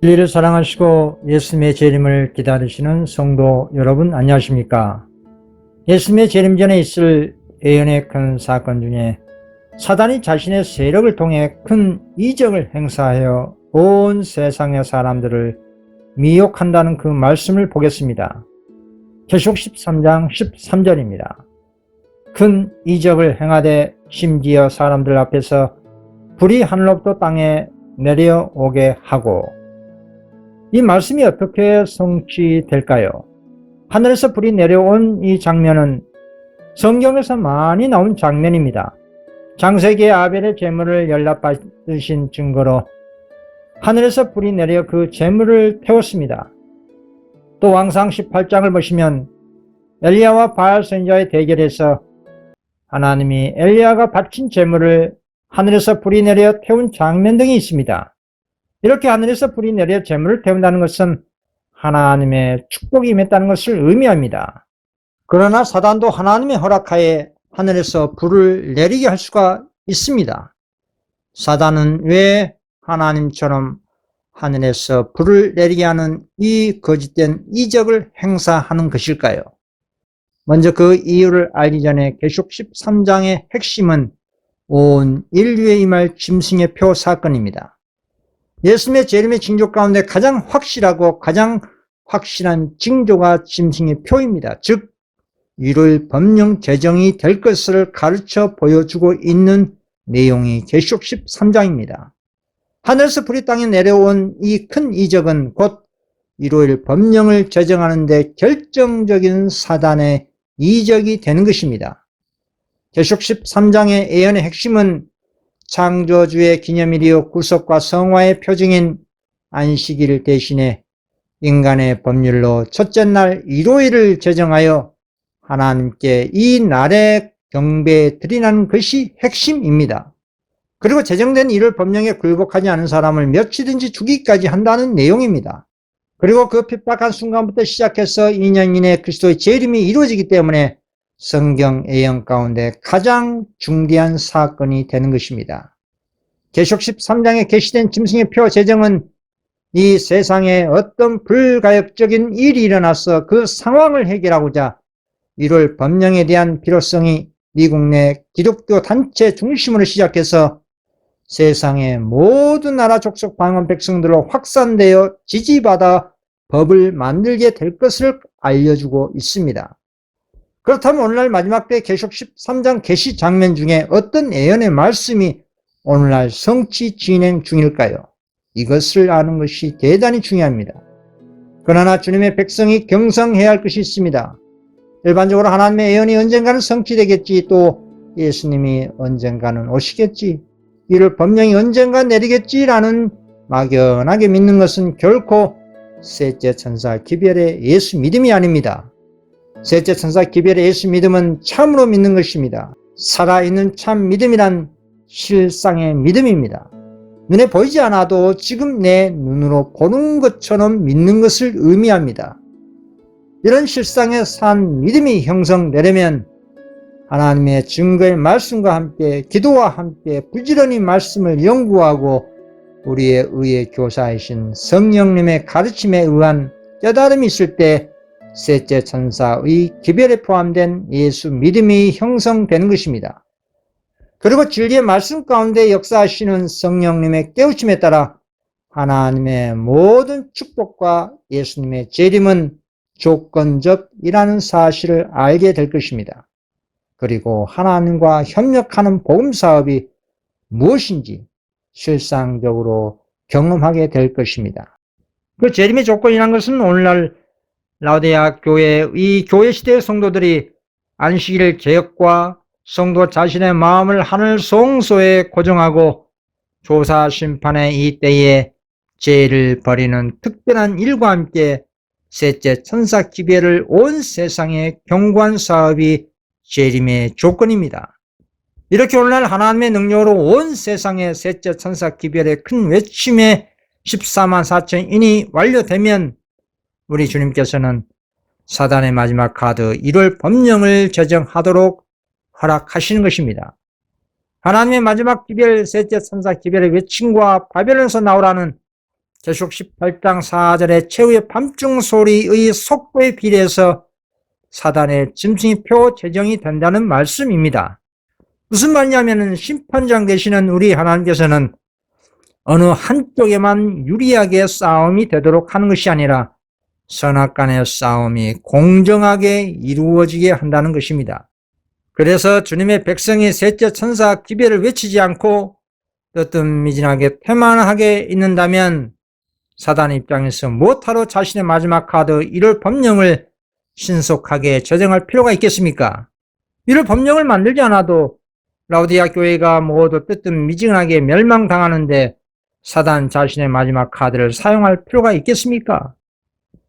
진리를 사랑하시고 예수님의 재림을 기다리시는 성도 여러분, 안녕하십니까? 예수님의 재림 전에 있을 예언의 큰 사건 중에 사단이 자신의 세력을 통해 큰 이적을 행사하여 온 세상의 사람들을 미혹한다는 그 말씀을 보겠습니다. 계시록 13장 13절입니다. 큰 이적을 행하되 심지어 사람들 앞에서 불이 하늘로부터 땅에 내려오게 하고. 이 말씀이 어떻게 성취될까요? 하늘에서 불이 내려온 이 장면은 성경에서 많이 나온 장면입니다. 창세기의 아벨의 제물을 연락받으신 증거로 하늘에서 불이 내려 그 제물을 태웠습니다. 또 왕상 18장을 보시면 엘리야와 바알 선지자의 대결에서 하나님이 엘리야가 바친 제물을 하늘에서 불이 내려 태운 장면 등이 있습니다. 이렇게 하늘에서 불이 내려 제물을 태운다는 것은 하나님의 축복이 임했다는 것을 의미합니다. 그러나 사단도 하나님의 허락하에 하늘에서 불을 내리게 할 수가 있습니다. 사단은 왜 하나님처럼 하늘에서 불을 내리게 하는 이 거짓된 이적을 행사하는 것일까요? 먼저 그 이유를 알기 전에 계시록 13장의 핵심은 온 인류에 임할 짐승의 표 사건입니다. 예수님의 재림의 징조 가운데 가장 확실하고 가장 확실한 징조가 짐승의 표입니다. 즉 일요일 법령 제정이 될 것을 가르쳐 보여주고 있는 내용이 계시록 13장입니다. 하늘에서 불이 땅에 내려온 이 큰 이적은 곧 일요일 법령을 제정하는 데 결정적인 사단의 이적이 되는 것입니다. 계시록 13장의 예언의 핵심은 창조주의 기념일이요 구속과 성화의 표징인 안식일을 대신해 인간의 법률로 첫째 날 일요일을 제정하여 하나님께 이 날에 경배 드리는 것이 핵심입니다. 그리고 제정된 일요일 법령에 굴복하지 않은 사람을 며칠든지 죽이기까지 한다는 내용입니다. 그리고 그 핍박한 순간부터 시작해서 2년 이내 그리스도의 재림이 이루어지기 때문에 성경 예언 가운데 가장 중대한 사건이 되는 것입니다. 계시록 13장에 게시된 짐승의 표 제정은 이 세상에 어떤 불가역적인 일이 일어나서 그 상황을 해결하고자 1월 법령에 대한 필요성이 미국 내 기독교 단체 중심으로 시작해서 세상의 모든 나라 족속 방언 백성들로 확산되어 지지받아 법을 만들게 될 것을 알려주고 있습니다. 그렇다면 오늘날 마지막 때 계시록 13장 계시 장면 중에 어떤 예언의 말씀이 오늘날 성취 진행 중일까요? 이것을 아는 것이 대단히 중요합니다. 그러나 주님의 백성이 경성해야 할 것이 있습니다. 일반적으로 하나님의 예언이 언젠가는 성취되겠지, 또 예수님이 언젠가는 오시겠지, 이를 법령이 언젠가 내리겠지라는 막연하게 믿는 것은 결코 셋째 천사 기별의 예수 믿음이 아닙니다. 셋째 천사 기별의 예수 믿음은 참으로 믿는 것입니다. 살아있는 참 믿음이란 실상의 믿음입니다. 눈에 보이지 않아도 지금 내 눈으로 보는 것처럼 믿는 것을 의미합니다. 이런 실상의 산 믿음이 형성되려면 하나님의 증거의 말씀과 함께 기도와 함께 부지런히 말씀을 연구하고 우리의 의의 교사이신 성령님의 가르침에 의한 깨달음이 있을 때 셋째 천사의 기별에 포함된 예수 믿음이 형성되는 것입니다. 그리고 진리의 말씀 가운데 역사하시는 성령님의 깨우침에 따라 하나님의 모든 축복과 예수님의 재림은 조건적이라는 사실을 알게 될 것입니다. 그리고 하나님과 협력하는 복음사업이 무엇인지 실상적으로 경험하게 될 것입니다. 그 재림의 조건이라는 것은 오늘날 라오디게아 교회, 이 교회 시대의 성도들이 안식일 개혁과 성도 자신의 마음을 하늘 성소에 고정하고 조사 심판의 이 때에 죄를 버리는 특별한 일과 함께 셋째 천사 기별을 온 세상에 경고한 사업이 재림의 조건입니다. 이렇게 오늘날 하나님의 능력으로 온 세상에 셋째 천사 기별의 큰 외침에 14만 4천인이 완료되면 우리 주님께서는 사단의 마지막 카드 1월 법령을 제정하도록 허락하시는 것입니다. 하나님의 마지막 기별 셋째 천사 기별의 외침과 바벨론에서 나오라는 계시록 18장 4절에 최후의 밤중 소리의 속도에 비례해서 사단의 짐승이 표 제정이 된다는 말씀입니다. 무슨 말이냐면 심판장 되시는 우리 하나님께서는 어느 한쪽에만 유리하게 싸움이 되도록 하는 것이 아니라 선악간의 싸움이 공정하게 이루어지게 한다는 것입니다. 그래서 주님의 백성이 셋째 천사 기별을 외치지 않고 뜨뜻미진하게 태만하게 있는다면 사단 입장에서 무엇하러 자신의 마지막 카드 1월 법령을 신속하게 제정할 필요가 있겠습니까? 1월 법령을 만들지 않아도 라오디아 교회가 모두 뜨뜻미진하게 멸망당하는데 사단 자신의 마지막 카드를 사용할 필요가 있겠습니까?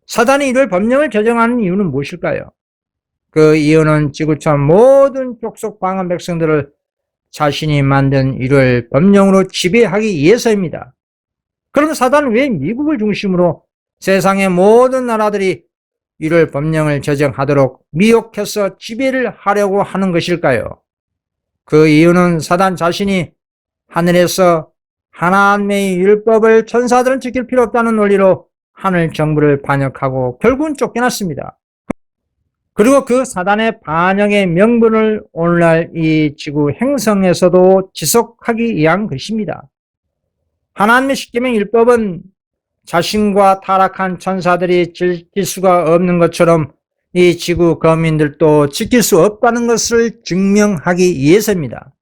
사단이 1월 법령을 제정하는 이유는 무엇일까요? 그 이유는 지구촌 모든 족속 방언 백성들을 자신이 만든 1월 법령으로 지배하기 위해서입니다. 그럼 사단은 왜 미국을 중심으로 세상의 모든 나라들이 1월 법령을 제정하도록 미혹해서 지배를 하려고 하는 것일까요? 그 이유는 사단 자신이 하늘에서 하나님의 율법을 천사들은 지킬 필요 없다는 논리로 하늘 정부를 반역하고 결국은 쫓겨났습니다. 그리고 그 사단의 반역의 명분을 오늘날 이 지구 행성에서도 지속하기 위한 것입니다. 하나님의 십계명 율법은 자신과 타락한 천사들이 지킬 수가 없는 것처럼 이 지구 거민들도 지킬 수 없다는 것을 증명하기 위해서입니다.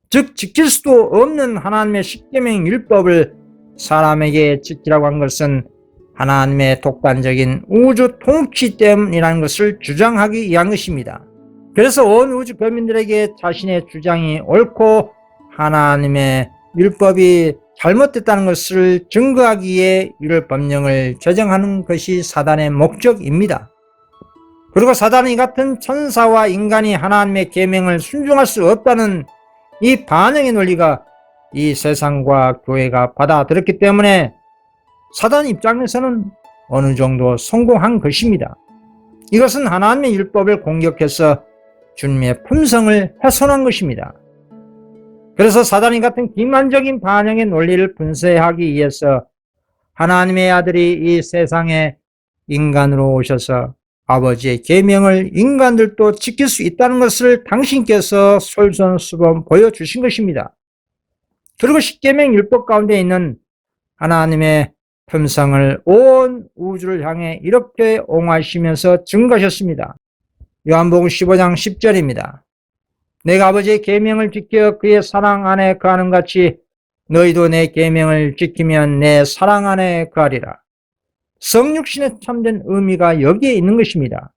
즉 지킬 수도 없는 하나님의 십계명 율법을 사람에게 지키라고 한 것은 하나님의 독단적인 우주 통치 때문이라는 것을 주장하기 위한 것입니다. 그래서 온 우주 거민들에게 자신의 주장이 옳고 하나님의 율법이 잘못됐다는 것을 증거하기 위해 율법 법령을 제정하는 것이 사단의 목적입니다. 그리고 사단은 이 같은 천사와 인간이 하나님의 계명을 순종할 수 없다는 이 반영의 논리가 이 세상과 교회가 받아들였기 때문에 사단 입장에서는 어느 정도 성공한 것입니다. 이것은 하나님의 율법을 공격해서 주님의 품성을 훼손한 것입니다. 그래서 사단이 같은 기만적인 반영의 논리를 분쇄하기 위해서 하나님의 아들이 이 세상에 인간으로 오셔서 아버지의 계명을 인간들도 지킬 수 있다는 것을 당신께서 솔선수범 보여주신 것입니다. 그리고 십계명 율법 가운데 있는 하나님의 품성을 온 우주를 향해 이렇게 옹호하시면서 증거하셨습니다. 요한복음 15장 10절입니다. 내가 아버지의 계명을 지켜 그의 사랑 안에 거하는 같이 너희도 내 계명을 지키면 내 사랑 안에 거하리라. 성육신의 참된 의미가 여기에 있는 것입니다.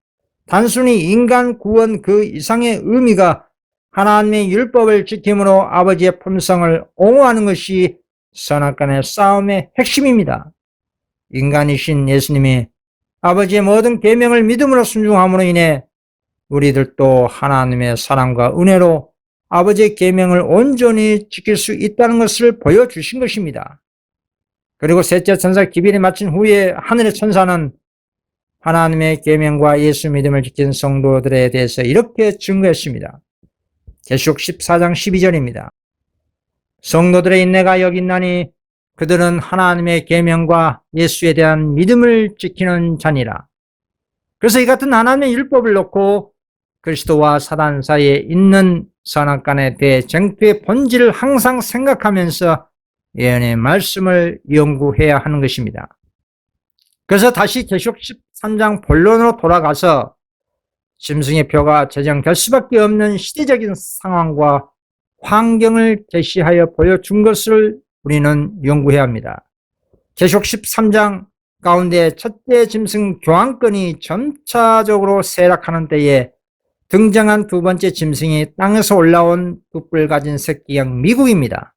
단순히 인간 구원 그 이상의 의미가 하나님의 율법을 지킴으로 아버지의 품성을 옹호하는 것이 선악간의 싸움의 핵심입니다. 인간이신 예수님이 아버지의 모든 계명을 믿음으로 순종함으로 인해 우리들도 하나님의 사랑과 은혜로 아버지의 계명을 온전히 지킬 수 있다는 것을 보여주신 것입니다. 그리고 셋째 천사 기별이 마친 후에 하늘의 천사는 하나님의 계명과 예수 믿음을 지킨 성도들에 대해서 이렇게 증거했습니다. 계시록 14장 12절입니다. 성도들의 인내가 여기 있나니 그들은 하나님의 계명과 예수에 대한 믿음을 지키는 자니라. 그래서 이 같은 하나님의 율법을 놓고 그리스도와 사단 사이에 있는 선악간에 대해 쟁투의 본질을 항상 생각하면서 예언의 말씀을 연구해야 하는 것입니다. 그래서 다시 계시록 13장 본론으로 돌아가서 짐승의 표가 제정될 수밖에 없는 시대적인 상황과 환경을 제시하여 보여준 것을 우리는 연구해야 합니다. 계시록 13장 가운데 첫째 짐승 교황권이 점차적으로 쇠락하는 때에 등장한 두 번째 짐승이 땅에서 올라온 두 뿔 가진 새끼양 미국입니다.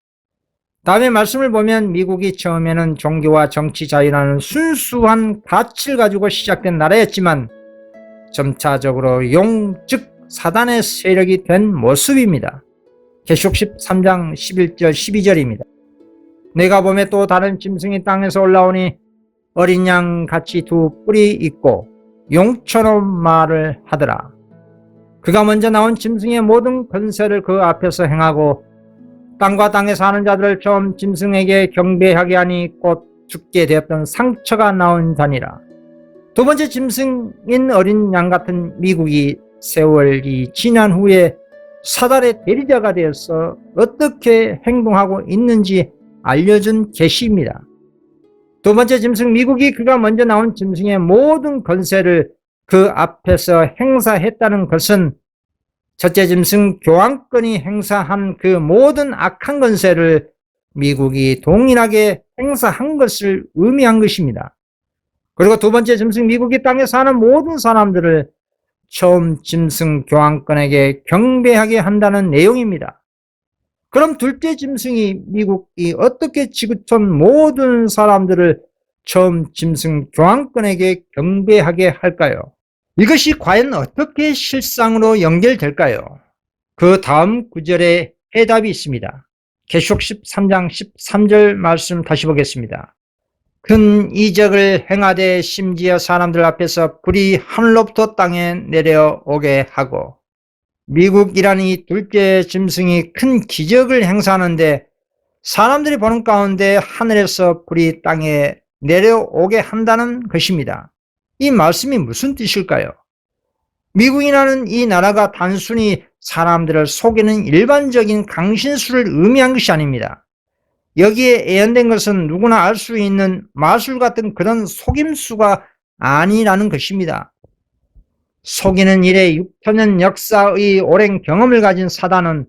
다음에 말씀을 보면 미국이 처음에는 종교와 정치 자유라는 순수한 가치를 가지고 시작된 나라였지만 점차적으로 즉 사단의 세력이 된 모습입니다. 계시록 13장 11절 12절입니다. 내가 보매 또 다른 짐승이 땅에서 올라오니 어린 양 같이 두 뿔이 있고 용처럼 말을 하더라. 그가 먼저 나온 짐승의 모든 권세를 그 앞에서 행하고 땅과 땅에 사는 자들을 처음 짐승에게 경배하게 하니 곧 죽게 되었던 상처가 나온 자니라. 두 번째 짐승인 어린 양 같은 미국이 세월이 지난 후에 사단의 대리자가 되어서 어떻게 행동하고 있는지 알려준 계시입니다. 두 번째 짐승 미국이 그가 먼저 나온 짐승의 모든 권세를 그 앞에서 행사했다는 것은 첫째 짐승 교황권이 행사한 그 모든 악한 권세를 미국이 동일하게 행사한 것을 의미한 것입니다. 그리고 두 번째 짐승 미국이 땅에 사는 모든 사람들을 처음 짐승 교황권에게 경배하게 한다는 내용입니다. 그럼 둘째 짐승이 미국이 어떻게 지구촌 모든 사람들을 처음 짐승 교황권에게 경배하게 할까요? 이것이 과연 어떻게 실상으로 연결될까요? 그 다음 구절에 해답이 있습니다. 계시록 13장 13절 말씀 다시 보겠습니다. 큰 이적을 행하되 심지어 사람들 앞에서 불이 하늘로부터 땅에 내려오게 하고, 미국이라는 이 둘째 짐승이 큰 기적을 행사하는데 사람들이 보는 가운데 하늘에서 불이 땅에 내려오게 한다는 것입니다. 이 말씀이 무슨 뜻일까요? 미국이라는 이 나라가 단순히 사람들을 속이는 일반적인 강신수를 의미한 것이 아닙니다. 여기에 예언된 것은 누구나 알 수 있는 마술 같은 그런 속임수가 아니라는 것입니다. 속이는 일에 6천년 역사의 오랜 경험을 가진 사단은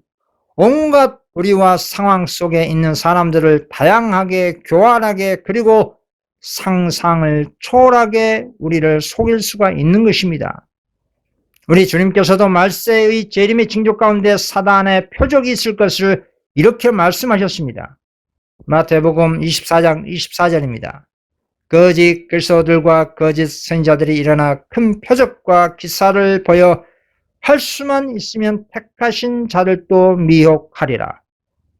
온갖 불의와 상황 속에 있는 사람들을 다양하게, 교활하게, 그리고 상상을 초월하게 우리를 속일 수가 있는 것입니다. 우리 주님께서도 말세의 재림의 징조 가운데 사단의 표적이 있을 것을 이렇게 말씀하셨습니다. 마태복음 24장 24절입니다. 거짓 그리스도들과 거짓 선지자들이 일어나 큰 표적과 기사를 보여 할 수만 있으면 택하신 자들도 미혹하리라.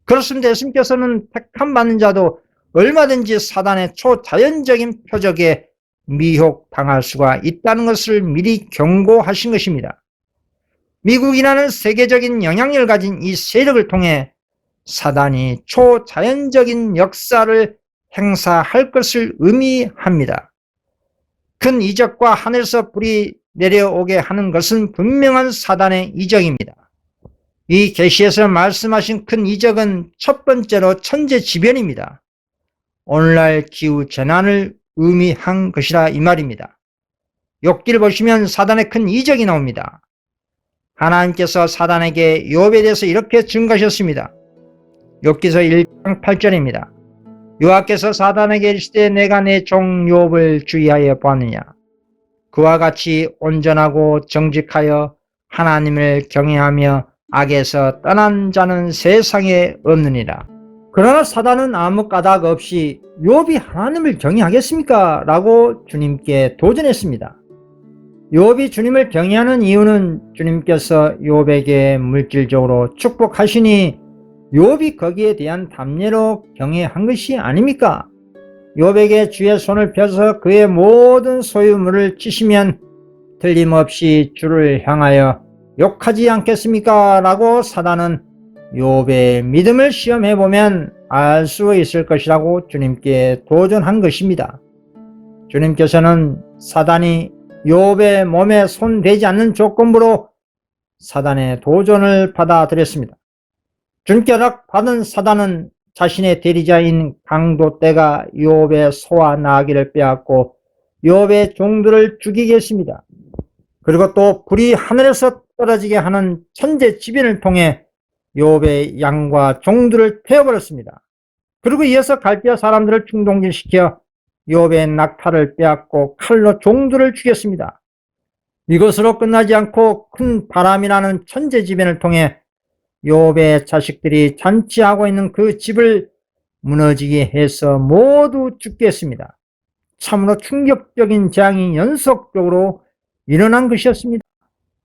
그렇습니다. 예수님께서는 택함 받는 자도 얼마든지 사단의 초자연적인 표적에 미혹당할 수가 있다는 것을 미리 경고하신 것입니다. 미국이라는 세계적인 영향력을 가진 이 세력을 통해 사단이 초자연적인 역사를 행사할 것을 의미합니다. 큰 이적과 하늘에서 불이 내려오게 하는 것은 분명한 사단의 이적입니다. 이 계시에서 말씀하신 큰 이적은 첫 번째로 천재지변입니다. 오늘날 기후 재난을 의미한 것이라 이 말입니다. 욥기를 보시면 사단의 큰 이적이 나옵니다. 하나님께서 사단에게 욥에 대해서 이렇게 증거하셨습니다. 욥기서 1장 8절입니다. 여호와께서 사단에게 이르시되 내가 내 종 욥을 주의하여 보았느냐. 그와 같이 온전하고 정직하여 하나님을 경외하며 악에서 떠난 자는 세상에 없느니라. 그러나 사단은 아무 까닭 없이 욥이 하나님을 경외하겠습니까? 라고 주님께 도전했습니다. 욥이 주님을 경외하는 이유는 주님께서 욥에게 물질적으로 축복하시니 욥이 거기에 대한 담례로 경외한 것이 아닙니까? 욥에게 주의 손을 펴서 그의 모든 소유물을 치시면 틀림없이 주를 향하여 욕하지 않겠습니까? 라고 사단은 욥의 믿음을 시험해보면 알 수 있을 것이라고 주님께 도전한 것입니다. 주님께서는 사단이 욥의 몸에 손대지 않는 조건부로 사단의 도전을 받아들였습니다. 주님께 허락받은 사단은 자신의 대리자인 강도떼가 욥의 소와 나귀를 빼앗고 욥의 종들을 죽이게 했습니다. 그리고 또 불이 하늘에서 떨어지게 하는 천재지변을 통해 욥의 양과 종들을 태워버렸습니다. 그리고 이어서 갈대아 사람들을 충동질시켜 욥의 낙타를 빼앗고 칼로 종들을 죽였습니다. 이것으로 끝나지 않고 큰 바람이라는 천재지변을 통해 욥의 자식들이 잔치하고 있는 그 집을 무너지게 해서 모두 죽게 했습니다. 참으로 충격적인 재앙이 연속적으로 일어난 것이었습니다.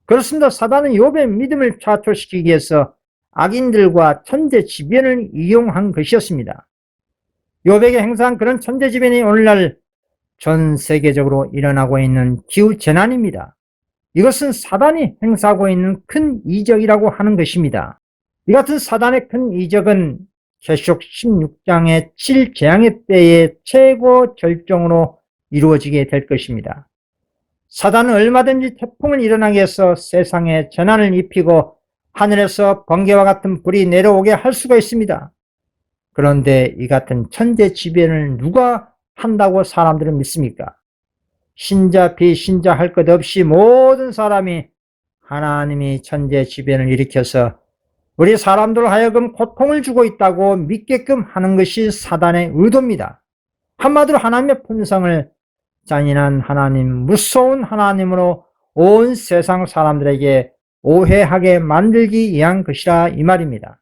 그렇습니다. 사단은 욥의 믿음을 좌초시키기 위해서 악인들과 천재지변을 이용한 것이었습니다. 욥에게 행사한 그런 천재지변이 오늘날 전 세계적으로 일어나고 있는 기후재난입니다. 이것은 사단이 행사하고 있는 큰 이적이라고 하는 것입니다. 이 같은 사단의 큰 이적은 계시록 16장의 7재앙의 때의 최고 결정으로 이루어지게 될 것입니다. 사단은 얼마든지 태풍을 일어나게 해서 세상에 재난을 입히고 하늘에서 번개와 같은 불이 내려오게 할 수가 있습니다. 그런데 이 같은 천재지변을 누가 한다고 사람들은 믿습니까? 신자 비신자 할 것 없이 모든 사람이 하나님이 천재지변을 일으켜서 우리 사람들 하여금 고통을 주고 있다고 믿게끔 하는 것이 사단의 의도입니다. 한마디로 하나님의 품성을 잔인한 하나님, 무서운 하나님으로 온 세상 사람들에게 오해하게 만들기 위한 것이라 이 말입니다.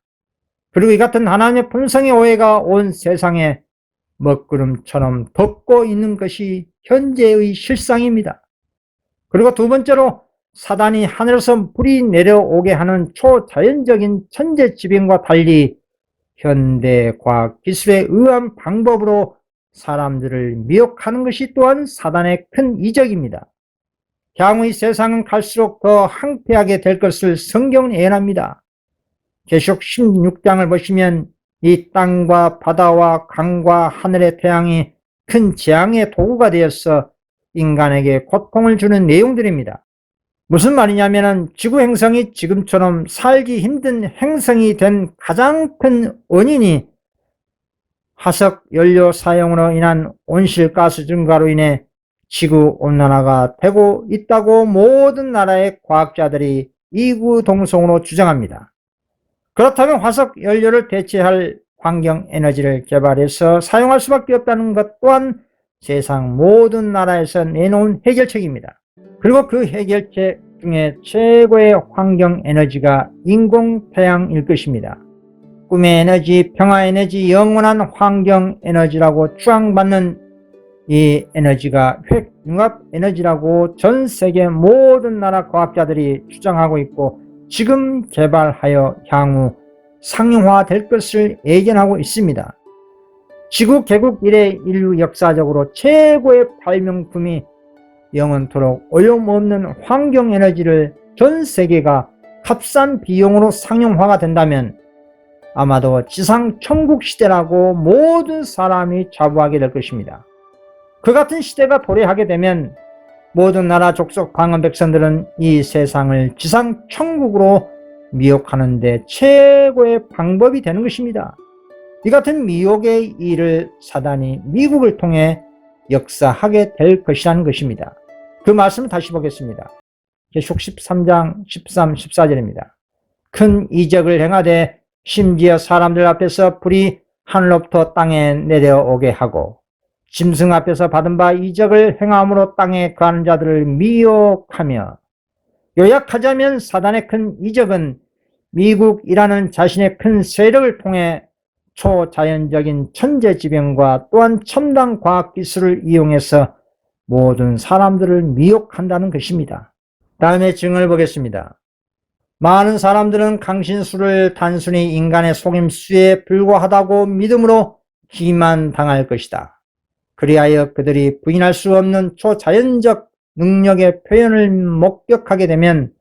그리고 이 같은 하나님의 품성의 오해가 온 세상에 먹구름처럼 덮고 있는 것이 현재의 실상입니다. 그리고 두 번째로 사단이 하늘에서 불이 내려오게 하는 초자연적인 천재지변과 달리 현대 과학 기술에 의한 방법으로 사람들을 미혹하는 것이 또한 사단의 큰 이적입니다. 향후의 세상은 갈수록 더 황폐하게 될 것을 성경은 예언합니다. 계시록 16장을 보시면 이 땅과 바다와 강과 하늘의 태양이 큰 재앙의 도구가 되어서 인간에게 고통을 주는 내용들입니다. 무슨 말이냐면 지구 행성이 지금처럼 살기 힘든 행성이 된 가장 큰 원인이 화석 연료 사용으로 인한 온실가스 증가로 인해 지구온난화가 되고 있다고 모든 나라의 과학자들이 이구동성으로 주장합니다. 그렇다면 화석 연료를 대체할 환경에너지를 개발해서 사용할 수밖에 없다는 것 또한 세상 모든 나라에서 내놓은 해결책입니다. 그리고 그 해결책 중에 최고의 환경에너지가 인공태양일 것입니다. 꿈의 에너지, 평화의 에너지, 영원한 환경에너지라고 추앙받는 이 에너지가 핵융합 에너지라고 전 세계 모든 나라 과학자들이 주장하고 있고 지금 개발하여 향후 상용화될 것을 예견하고 있습니다. 지구 개국 이래 인류 역사적으로 최고의 발명품이 영원토록 오염없는 환경에너지를 전 세계가 값싼 비용으로 상용화가 된다면 아마도 지상 천국 시대라고 모든 사람이 자부하게 될 것입니다. 그 같은 시대가 도래하게 되면 모든 나라 족속 방언 백성들은 이 세상을 지상 천국으로 미혹하는 데 최고의 방법이 되는 것입니다. 이 같은 미혹의 일을 사단이 미국을 통해 역사하게 될 것이라는 것입니다. 그 말씀을 다시 보겠습니다. 계시록 13장 13, 14절입니다. 큰 이적을 행하되 심지어 사람들 앞에서 불이 하늘로부터 땅에 내려오게 하고 짐승 앞에서 받은 바 이적을 행함으로 땅에 거하는 자들을 미혹하며, 요약하자면 사단의 큰 이적은 미국이라는 자신의 큰 세력을 통해 초자연적인 천재지변과 또한 첨단 과학기술을 이용해서 모든 사람들을 미혹한다는 것입니다. 다음에 증언을 보겠습니다. 많은 사람들은 강신수를 단순히 인간의 속임수에 불과하다고 믿음으로 기만당할 것이다. 그리하여 그들이 부인할 수 없는 초자연적 능력의 표현을 목격하게 되면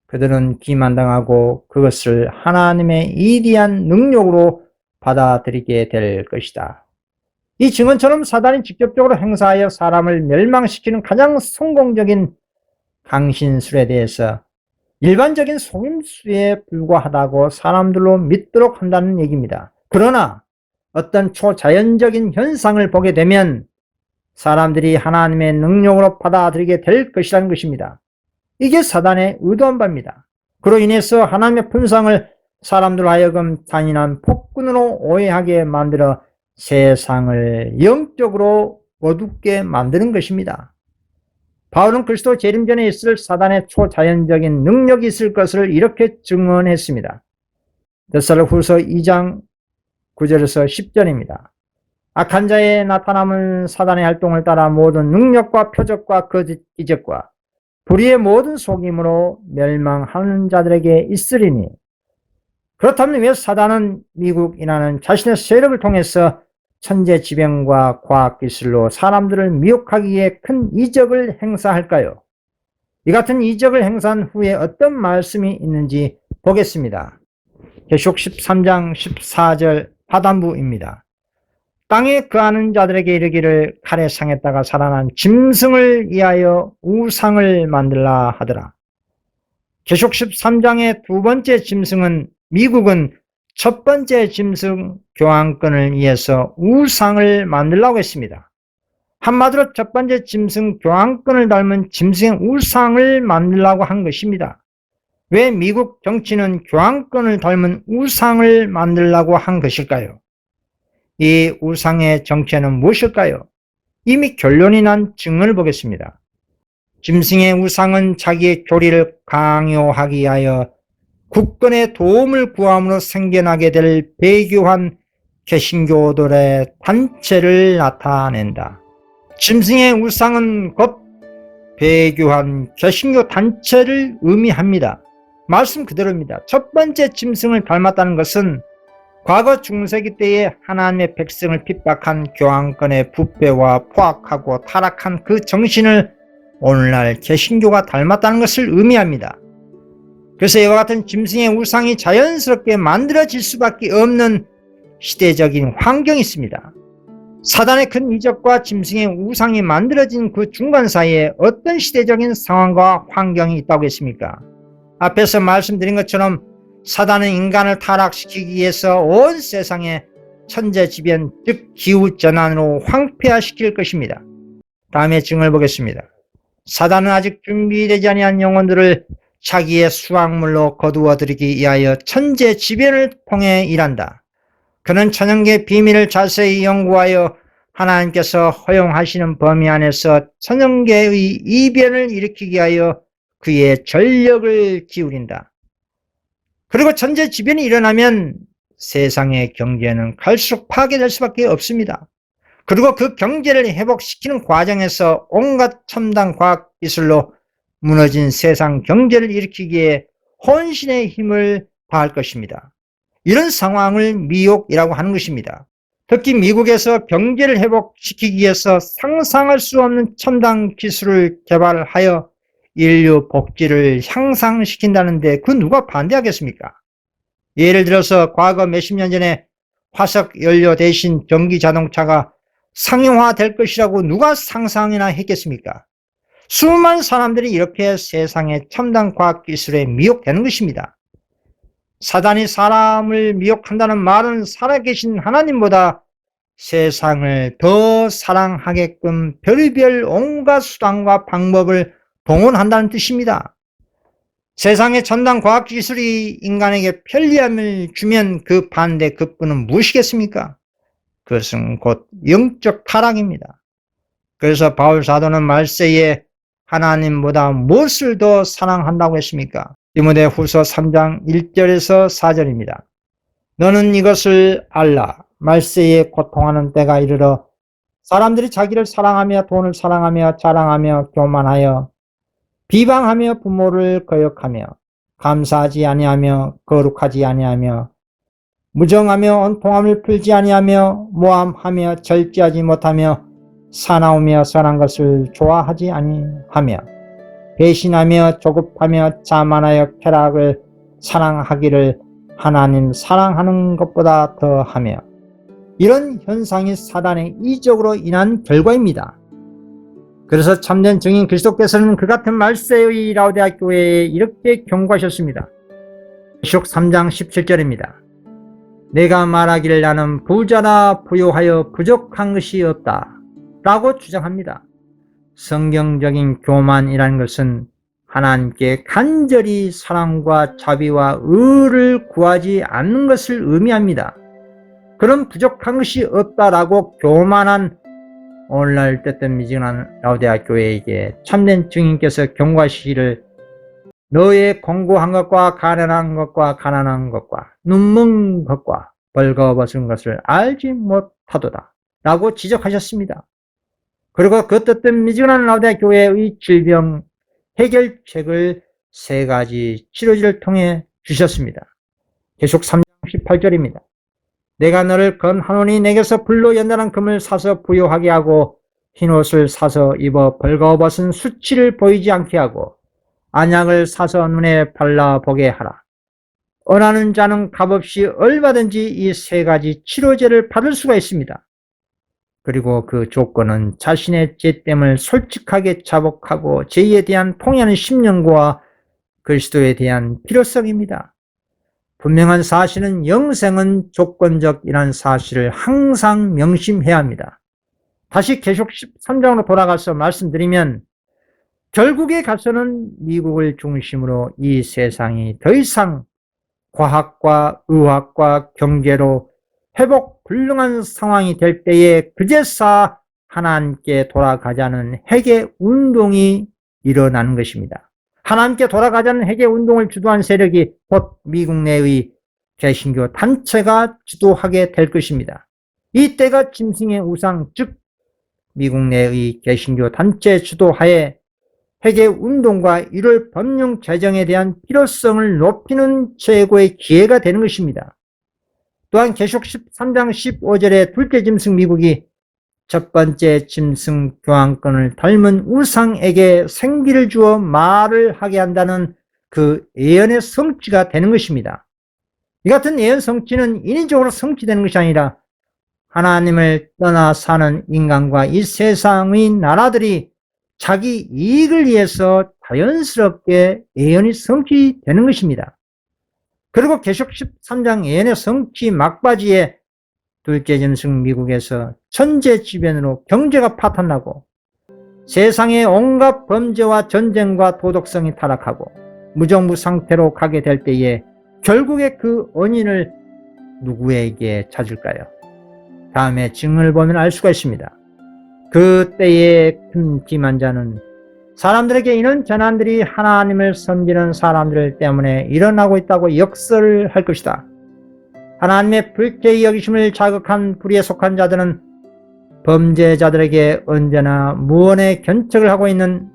그들은 기만당하고 그것을 하나님의 위대한 능력으로 받아들이게 될 것이다. 이 증언처럼 사단이 직접적으로 행사하여 사람을 멸망시키는 가장 성공적인 강신술에 대해서 일반적인 속임수에 불과하다고 사람들로 믿도록 한다는 얘기입니다. 그러나 어떤 초자연적인 현상을 보게 되면 사람들이 하나님의 능력으로 받아들이게 될 것이라는 것입니다. 이게 사단의 의도한 바입니다. 그로 인해서 하나님의 품성을 사람들 하여금 잔인한 폭군으로 오해하게 만들어 세상을 영적으로 어둡게 만드는 것입니다. 바울은 그리스도 재림 전에 있을 사단의 초자연적인 능력이 있을 것을 이렇게 증언했습니다. 데살로니가후서 2장 9절에서 10절입니다. 악한 자의 나타남은 사단의 활동을 따라 모든 능력과 표적과 거짓 기적과 불의의 모든 속임으로 멸망하는 자들에게 있으리니, 그렇다면 왜 사단은 미국이라는 자신의 세력을 통해서 천재지변과 과학기술로 사람들을 미혹하기 위해 큰 이적을 행사할까요? 이 같은 이적을 행사한 후에 어떤 말씀이 있는지 보겠습니다. 계시록 13장 14절 하단부입니다. 땅에 거하는 자들에게 이르기를 칼에 상했다가 살아난 짐승을 위하여 우상을 만들라 하더라. 계시록 13장의 두 번째 짐승은 미국은 첫 번째 짐승 교환권을 위해서 우상을 만들라고 했습니다. 한마디로 첫 번째 짐승 교환권을 닮은 짐승의 우상을 만들라고 한 것입니다. 왜 미국 정치는 교환권을 닮은 우상을 만들라고 한 것일까요? 이 우상의 정체는 무엇일까요? 이미 결론이 난 증언을 보겠습니다. 짐승의 우상은 자기의 교리를 강요하기 위하여 국권의 도움을 구함으로 생겨나게 될 배교한 개신교들의 단체를 나타낸다. 짐승의 우상은 곧 배교한 개신교 단체를 의미합니다. 말씀 그대로입니다. 첫 번째 짐승을 닮았다는 것은 과거 중세기 때에 하나님의 백성을 핍박한 교황권의 부패와 포악하고 타락한 그 정신을 오늘날 개신교가 닮았다는 것을 의미합니다. 그래서 이와 같은 짐승의 우상이 자연스럽게 만들어질 수밖에 없는 시대적인 환경이 있습니다. 사단의 큰 이적과 짐승의 우상이 만들어진 그 중간 사이에 어떤 시대적인 상황과 환경이 있다고 했습니까? 앞에서 말씀드린 것처럼 사단은 인간을 타락시키기 위해서 온 세상에 천재지변, 즉 기후전환으로 황폐화시킬 것입니다. 다음에 증언을 보겠습니다. 사단은 아직 준비되지 아니한 영혼들을 자기의 수확물로 거두어들이기 위하여 천재지변을 통해 일한다. 그는 천연계 비밀을 자세히 연구하여 하나님께서 허용하시는 범위 안에서 천연계의 이변을 일으키기 위하여 그의 전력을 기울인다. 그리고 천재지변이 일어나면 세상의 경제는 갈수록 파괴될 수밖에 없습니다. 그리고 그 경제를 회복시키는 과정에서 온갖 첨단 과학기술로 무너진 세상 경제를 일으키기에 혼신의 힘을 다할 것입니다. 이런 상황을 미혹이라고 하는 것입니다. 특히 미국에서 경제를 회복시키기 위해서 상상할 수 없는 첨단 기술을 개발하여 인류 복지를 향상시킨다는데 그 누가 반대하겠습니까? 예를 들어서 과거 몇십 년 전에 화석 연료 대신 전기 자동차가 상용화될 것이라고 누가 상상이나 했겠습니까? 수많은 사람들이 이렇게 세상의 첨단 과학기술에 미혹되는 것입니다. 사단이 사람을 미혹한다는 말은 살아계신 하나님보다 세상을 더 사랑하게끔 별의별 온갖 수단과 방법을 동원한다는 뜻입니다. 세상의 첨단 과학기술이 인간에게 편리함을 주면 그 반대 급부는 무엇이겠습니까? 그것은 곧 영적 타락입니다. 그래서 바울 사도는 말세에 하나님보다 무엇을 더 사랑한다고 했습니까? 디모데 후서 3장 1절에서 4절입니다. 너는 이것을 알라. 말세에 고통하는 때가 이르러 사람들이 자기를 사랑하며 돈을 사랑하며 자랑하며 교만하여 비방하며 부모를 거역하며 감사하지 아니하며 거룩하지 아니하며 무정하며 온통함을 풀지 아니하며 모함하며 절제하지 못하며 사나우며 선한 것을 좋아하지 아니하며 배신하며 조급하며 자만하여 쾌락을 사랑하기를 하나님 사랑하는 것보다 더하며 이런 현상이 사단의 이적으로 인한 결과입니다. 그래서 참된 증인 그리스도께서는 그 같은 말세의 라오디아 교회에 이렇게 경고하셨습니다. 계시록 3장 17절입니다. 내가 말하기를 나는 부자라 부요하여 부족한 것이 없다 라고 주장합니다. 성경적인 교만이라는 것은 하나님께 간절히 사랑과 자비와 의를 구하지 않는 것을 의미합니다. 그런 부족한 것이 없다라고 교만한 오늘날 뜨뜻미지근한 라오디아 교회에게 참된 증인께서 경고하시기를 너의 공고한 것과 가난한 것과 눈먼 것과 벌거벗은 것을 알지 못하도다 라고 지적하셨습니다. 그리고 그 뜨뜻미지근한 라오디아 교회의 질병 해결책을 세 가지 치료제를 통해 주셨습니다. 계속 3장 18절입니다. 내가 너를 건하노니 내게서 불로 연단한 금을 사서 부요하게 하고 흰옷을 사서 입어 벌거벗은 수치를 보이지 않게 하고 안약을 사서 눈에 발라보게 하라. 원하는 자는 값없이 얼마든지 이 세 가지 치료제를 받을 수가 있습니다. 그리고 그 조건은 자신의 죄됨을 솔직하게 자복하고 죄에 대한 통회하는 심령과 그리스도에 대한 필요성입니다. 분명한 사실은 영생은 조건적이라는 사실을 항상 명심해야 합니다. 다시 계속 13장으로 돌아가서 말씀드리면 결국에 가서는 미국을 중심으로 이 세상이 더 이상 과학과 의학과 경제로 회복 불능한 상황이 될 때에 그제서 하나님께 돌아가자는 회개 운동이 일어나는 것입니다. 하나님께 돌아가자는 회개 운동을 주도한 세력이 곧 미국 내의 개신교 단체가 주도하게 될 것입니다. 이때가 짐승의 우상, 즉 미국 내의 개신교 단체 주도하에 회개 운동과 1월 법령 제정에 대한 필요성을 높이는 최고의 기회가 되는 것입니다. 또한 계속 13장 15절에 둘째 짐승 미국이 첫 번째 짐승 교황권을 닮은 우상에게 생기를 주어 말을 하게 한다는 그 예언의 성취가 되는 것입니다. 이 같은 예언 성취는 인위적으로 성취되는 것이 아니라 하나님을 떠나 사는 인간과 이 세상의 나라들이 자기 이익을 위해서 자연스럽게 예언이 성취되는 것입니다. 그리고 계속 13장 예언의 성취 막바지에 둘째 짐승 미국에서 천재 지변으로 경제가 파탄나고 세상의 온갖 범죄와 전쟁과 도덕성이 타락하고 무정부 상태로 가게 될 때에 결국에 그 원인을 누구에게 찾을까요? 다음에 증언을 보면 알 수가 있습니다. 그때의 큰 기만자는 사람들에게 이런 재난들이 하나님을 섬기는 사람들 때문에 일어나고 있다고 역설을 할 것이다. 하나님의 불쾌히 여기심을 자극한 불의에 속한 자들은 범죄자들에게 언제나 무언의 견책을 하고 있는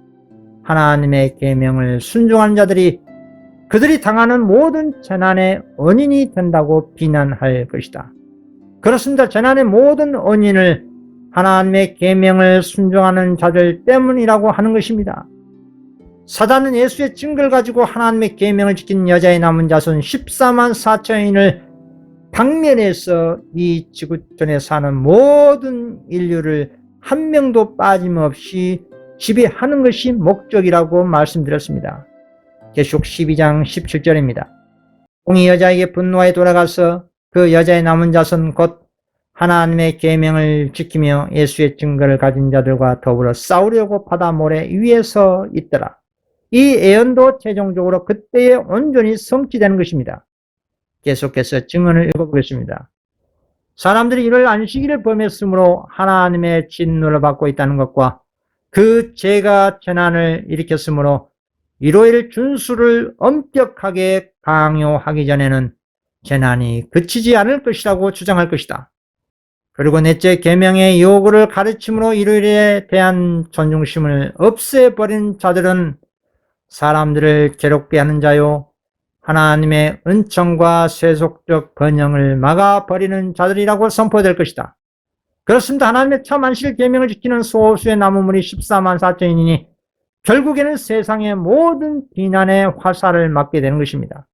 하나님의 계명을 순종하는 자들이 그들이 당하는 모든 재난의 원인이 된다고 비난할 것이다. 그렇습니다. 재난의 모든 원인을 하나님의 계명을 순종하는 자들 때문이라고 하는 것입니다. 사단은 예수의 증거를 가지고 하나님의 계명을 지킨 여자의 남은 자손 14만 4천인을 박멸해서 이 지구촌에 사는 모든 인류를 한 명도 빠짐없이 지배하는 것이 목적이라고 말씀드렸습니다. 계속 12장 17절입니다. 공이 여자에게 분노하여 돌아가서 그 여자의 남은 자손 곧 하나님의 계명을 지키며 예수의 증거를 가진 자들과 더불어 싸우려고 바다 모래 위에서 있더라. 이 예언도 최종적으로 그때에 온전히 성취되는 것입니다. 계속해서 증언을 읽어보겠습니다. 사람들이 이를 안식일을 범했으므로 하나님의 진노를 받고 있다는 것과 그 죄가 재난을 일으켰으므로 일요일 준수를 엄격하게 강요하기 전에는 재난이 그치지 않을 것이라고 주장할 것이다. 그리고 넷째, 계명의 요구를 가르침으로 일요일에 대한 존중심을 없애버린 자들은 사람들을 괴롭게 하는 자요 하나님의 은총과 세속적 번영을 막아버리는 자들이라고 선포될 것이다. 그렇습니다. 하나님의 참 안식일 계명을 지키는 소수의 남은 무리 14만 4천인이니 결국에는 세상의 모든 비난의 화살을 맞게 되는 것입니다.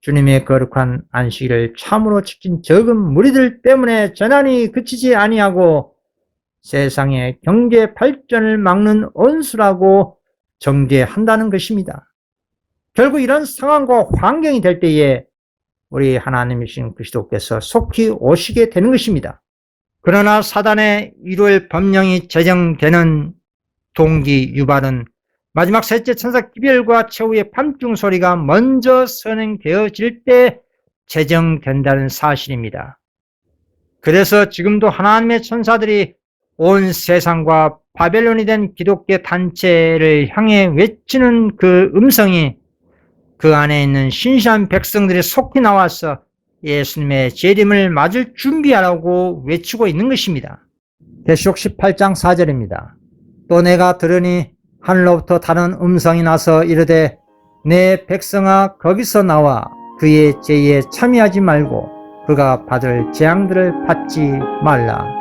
주님의 거룩한 안식일을 참으로 지킨 적은 무리들 때문에 재난이 그치지 아니하고 세상의 경제 발전을 막는 원수라고 정죄한다는 것입니다. 결국 이런 상황과 환경이 될 때에 우리 하나님이신 그리스도께서 속히 오시게 되는 것입니다. 그러나 사단의 일요일 법령이 제정되는 동기 유발은 마지막 셋째 천사 기별과 최후의 밤중 소리가 먼저 선행되어질 때 제정된다는 사실입니다. 그래서 지금도 하나님의 천사들이 온 세상과 바벨론이 된 기독교 단체를 향해 외치는 그 음성이 그 안에 있는 신실한 백성들이 속히 나와서 예수님의 재림을 맞을 준비하라고 외치고 있는 것입니다. 계시록 18장 4절입니다. 또 내가 들으니 하늘로부터 다른 음성이 나서 이르되 내 백성아 거기서 나와 그의 죄에 참여하지 말고 그가 받을 재앙들을 받지 말라.